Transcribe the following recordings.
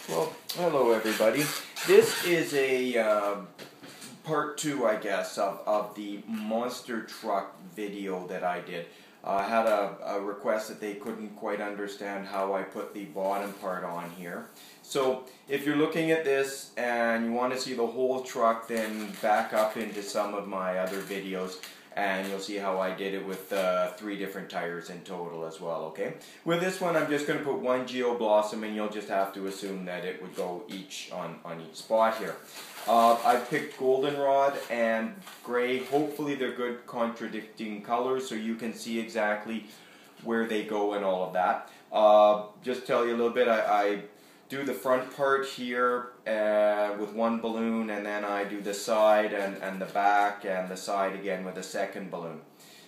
Well, hello everybody. This is a part 2, I guess, of the monster truck video that I did. I had a request that they couldn't quite understand how I put the bottom part on here. So if you're looking at this and you want to see the whole truck, then back up into some of my other videos and you'll see how I did it with 3 different tires in total as well, okay? With this one, I'm just going to put one Geo Blossom, and you'll just have to assume that it would go each on each spot here. I picked goldenrod and gray. Hopefully they're good contradicting colors so you can see exactly where they go and all of that. Just tell you a little bit, I do the front part here with one balloon, and then I do the side and the back and the side again with a second balloon.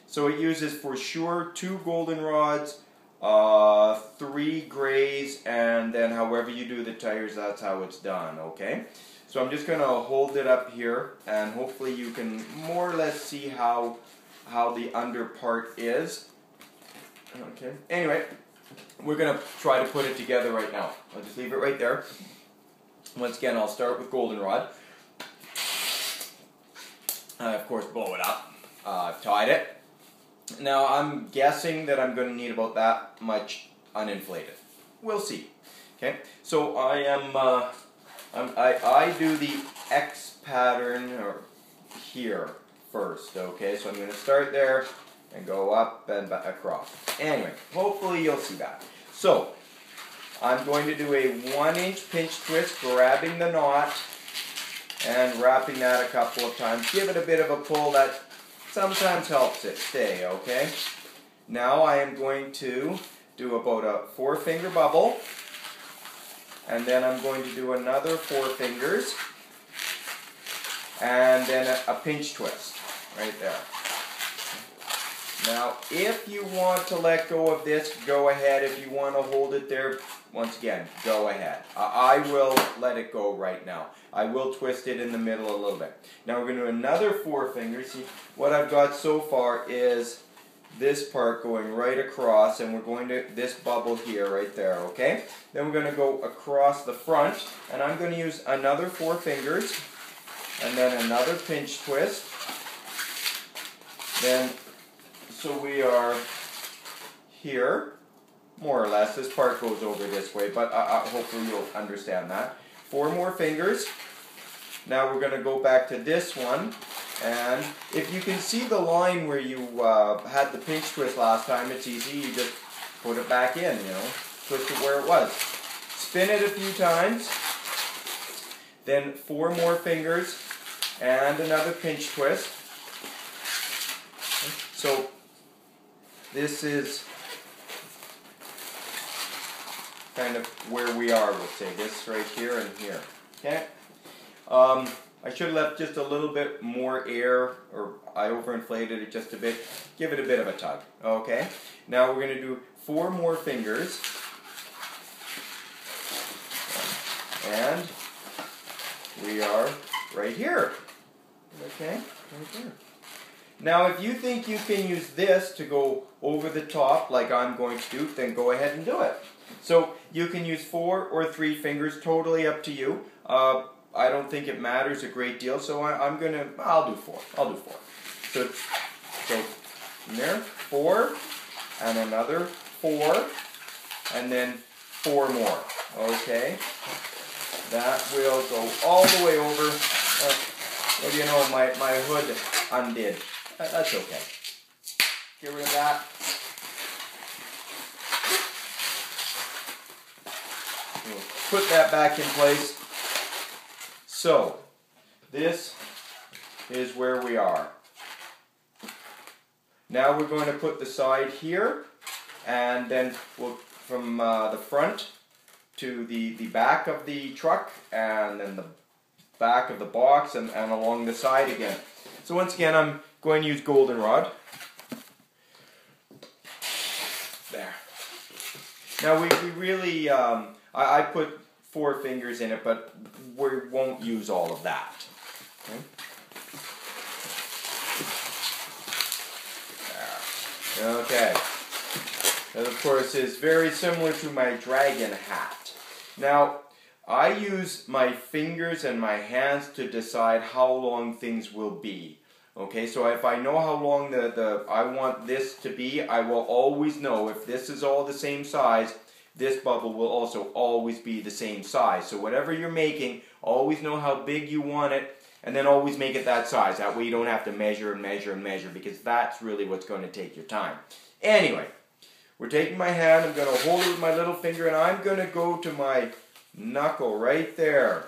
So it uses for sure 2 goldenrods, 3 grays, and then however you do the tires, that's how it's done, okay? So I'm just going to hold it up here, and hopefully you can more or less see how the under part is. Okay. Anyway, we're going to try to put it together right now. I'll just leave it right there. Once again, I'll start with goldenrod. I, of course, blow it up. I've tied it. Now, I'm guessing that I'm going to need about that much uninflated. We'll see. Okay, so I do the X pattern here first. Okay, so I'm going to start there and go up and back across. Anyway, hopefully you'll see that. So, I'm going to do a 1-inch pinch twist, grabbing the knot and wrapping that a couple of times. Give it a bit of a pull, that sometimes helps it stay, okay? Now I am going to do about a 4-finger bubble, and then I'm going to do another 4 fingers, and then a pinch twist right there. Now, if you want to let go of this, go ahead. If you want to hold it there, once again, go ahead. I will let it go right now. I will twist it in the middle a little bit. Now we're going to do another 4 fingers. See, what I've got so far is this part going right across, and we're going to this bubble here, right there, okay? Then we're going to go across the front, and I'm going to use another 4 fingers, and then another pinch twist. Then, so we are here, more or less. This part goes over this way, but hopefully you'll understand that. 4 more fingers. Now we're going to go back to this one, and if you can see the line where you had the pinch twist last time, it's easy. You just put it back in, you know, twist it where it was. Spin it a few times, then 4 more fingers, and another pinch twist. So this is kind of where we are, we'll say, this right here and here, okay? I should have left just a little bit more air, or I overinflated it just a bit. Give it a bit of a tug, okay? Now we're going to do 4 more fingers, and we are right here, okay? Right there. Now, if you think you can use this to go over the top like I'm going to do, then go ahead and do it. So you can use 4 or 3 fingers, totally up to you. I don't think it matters a great deal, so I'll do 4. I'll do 4. So from there, 4, and another 4, and then 4 more. Okay, that will go all the way over. Well, you know, my hood undid. That's okay. Get rid of that. We'll put that back in place. So, this is where we are. Now we're going to put the side here, and then we'll from the front to the back of the truck, and then the back of the box, and along the side again. So once again, I'm going to use goldenrod. There. Now we really, I put 4 fingers in it, but we won't use all of that. Okay. There. Okay. That, of course, is very similar to my dragon hat. Now, I use my fingers and my hands to decide how long things will be. Okay, so if I know how long I want this to be, I will always know if this is all the same size, this bubble will also always be the same size. So whatever you're making, always know how big you want it, and then always make it that size. That way you don't have to measure and measure and measure, because that's really what's going to take your time. Anyway, we're taking my hand, I'm going to hold it with my little finger, and I'm going to go to my knuckle right there.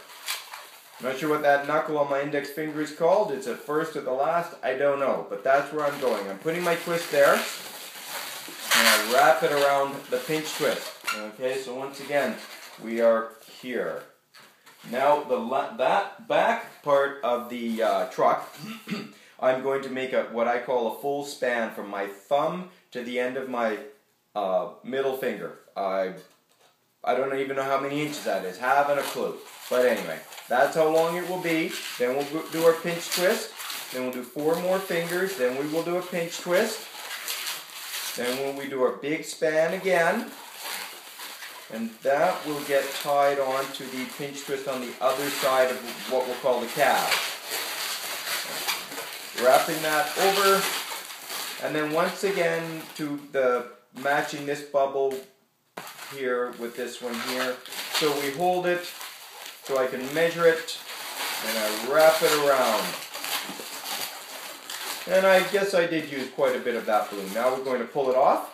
I'm not sure what that knuckle on my index finger is called. It's at first or the last, I don't know, but that's where I'm going. I'm putting my twist there, and I wrap it around the pinch twist. Okay, so once again, we are here. Now, that back part of the truck, I'm going to make what I call a full span from my thumb to the end of my middle finger. I don't even know how many inches that is, haven't a clue. But anyway, that's how long it will be. Then we'll do our pinch twist. Then we'll do 4 more fingers. Then we will do a pinch twist. Then when we do our big span again, and that will get tied on to the pinch twist on the other side of what we'll call the calf. Wrapping that over, and then once again to the matching this bubble here with this one here. So we hold it so I can measure it, and I wrap it around. And I guess I did use quite a bit of that balloon. Now we're going to pull it off.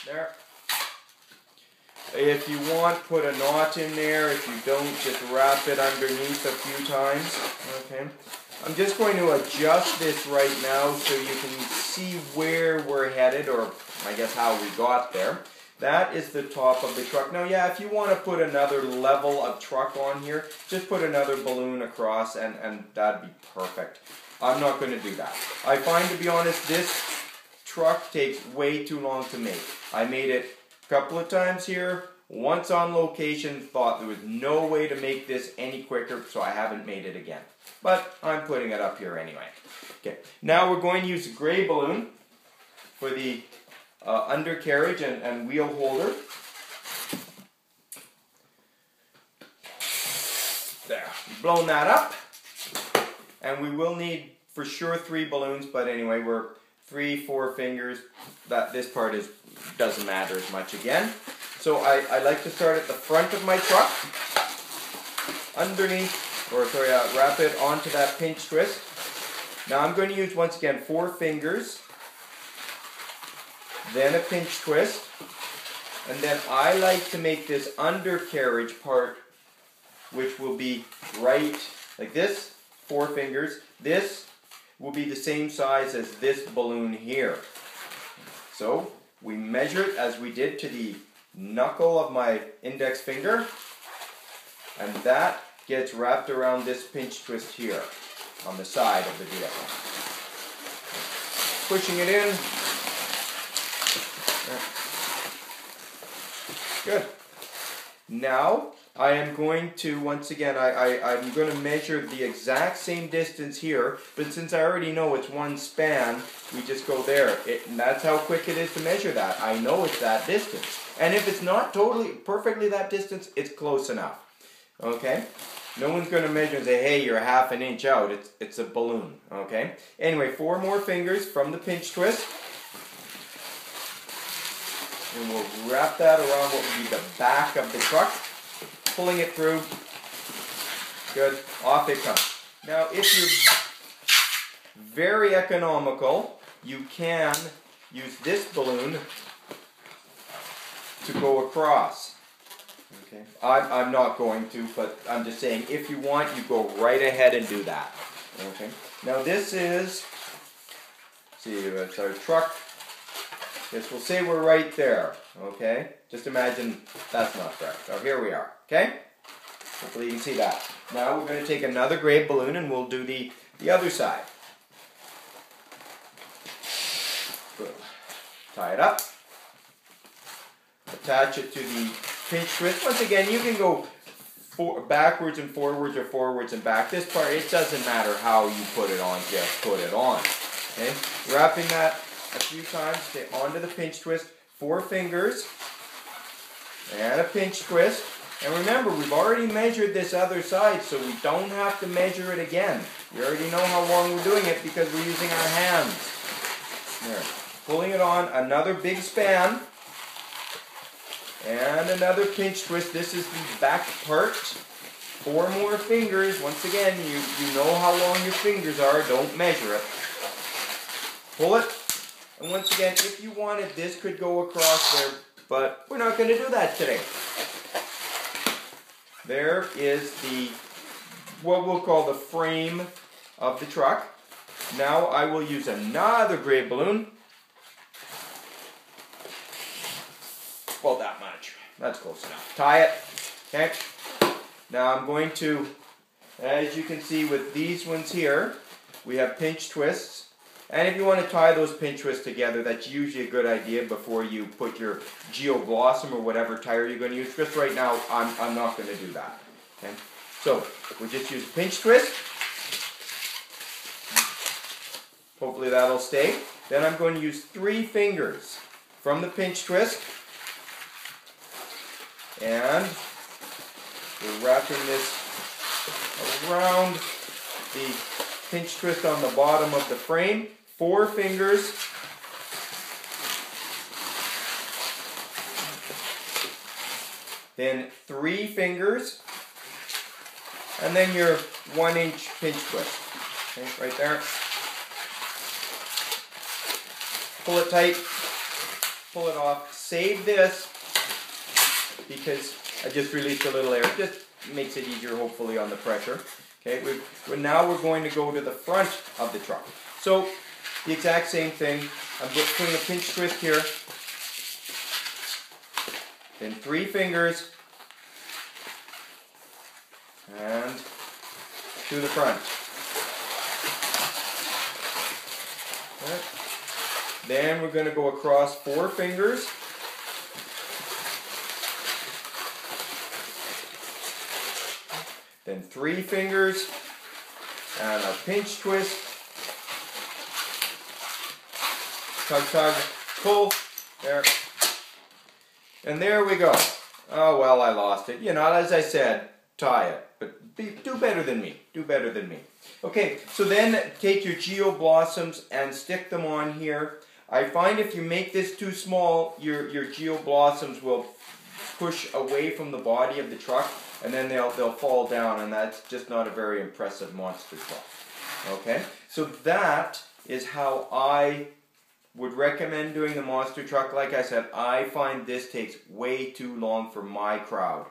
There. If you want, put a knot in there. If you don't, just wrap it underneath a few times. Okay. I'm just going to adjust this right now so you can see where we're headed, or I guess how we got there. That is the top of the truck. Now, yeah, if you want to put another level of truck on here, just put another balloon across and that'd be perfect. I'm not going to do that. I find, to be honest, this truck takes way too long to make. I made it a couple of times here, once on location, thought there was no way to make this any quicker, so I haven't made it again. But I'm putting it up here anyway. Okay, now we're going to use a gray balloon for the undercarriage and wheel holder. There, blown that up. And we will need, for sure, 3 balloons, but anyway, we're 3, 4 fingers. This part doesn't matter as much again. So I like to start at the front of my truck, wrap it onto that pinch twist. Now I'm going to use, once again, 4 fingers, then a pinch twist, and then I like to make this undercarriage part, which will be right like this, 4 fingers. This will be the same size as this balloon here. So we measure it as we did to the knuckle of my index finger, and that gets wrapped around this pinch twist here on the side of the vehicle. Pushing it in. Good. Now I am going to, once again, I'm going to measure the exact same distance here, but since I already know it's one span, we just go there. And that's how quick it is to measure that. I know it's that distance. And if it's not totally, perfectly that distance, it's close enough. Okay? No one's going to measure and say, hey, you're ½ an inch out. It's a balloon. Okay? Anyway, 4 more fingers from the pinch twist. And we'll wrap that around what would be the back of the truck. Pulling it through. Good. Off it comes. Now, if you're very economical, you can use this balloon to go across. Okay. I'm not going to, but I'm just saying, if you want, you go right ahead and do that. Okay. Now, this is, see, it's our truck. Yes, we'll say we're right there, okay? Just imagine that's not correct. So here we are, okay? Hopefully you can see that. Now we're going to take another gray balloon and we'll do the other side. Good. Tie it up. Attach it to the pinch twist. Once again, you can go backwards and forwards or forwards and back. This part, it doesn't matter how you put it on, just put it on. Okay? Wrapping that a few times, onto the pinch twist, 4 fingers, and a pinch twist. And remember, we've already measured this other side, so we don't have to measure it again. We already know how long we're doing it because we're using our hands. There. Pulling it on, another big span. And another pinch twist. This is the back part. 4 more fingers. Once again, you know how long your fingers are. Don't measure it. Pull it. And once again, if you wanted, this could go across there. But we're not going to do that today. There is what we'll call the frame of the truck. Now I will use another gray balloon. Well, that much. That's close enough. Tie it. Okay. Now I'm going to, as you can see with these ones here, we have pinch twists. And if you want to tie those pinch twists together, that's usually a good idea before you put your Geo Blossom or whatever tire you're going to use. Just right now, I'm not going to do that. Okay? So, we'll just use a pinch twist. Hopefully that'll stay. Then I'm going to use 3 fingers from the pinch twist. And we're wrapping this around the pinch twist on the bottom of the frame. 4 fingers. Then 3 fingers. And then your 1-inch pinch twist. Okay, right there. Pull it tight. Pull it off. Save this because I just released a little air. It just makes it easier, hopefully, on the pressure. Okay, now we're going to go to the front of the truck. So, the exact same thing. I'm putting a pinch twist here. Then 3 fingers. And to the front. Okay. Then we're going to go across 4 fingers. Then 3 fingers. And a pinch twist. Tug, tug, pull. There. And there we go. Oh, well, I lost it. You know, as I said, tie it. But do better than me. Do better than me. Okay, so then take your Geo Blossoms and stick them on here. I find if you make this too small, your Geo Blossoms will push away from the body of the truck, and then they'll fall down, and that's just not a very impressive monster truck. Okay, so that is how I would recommend doing the monster truck. Like I said, I find this takes way too long for my crowd.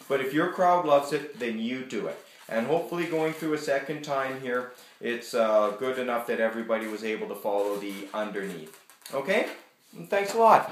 But if your crowd loves it, then you do it. And hopefully going through a second time here, it's good enough that everybody was able to follow the underneath. Okay? And thanks a lot.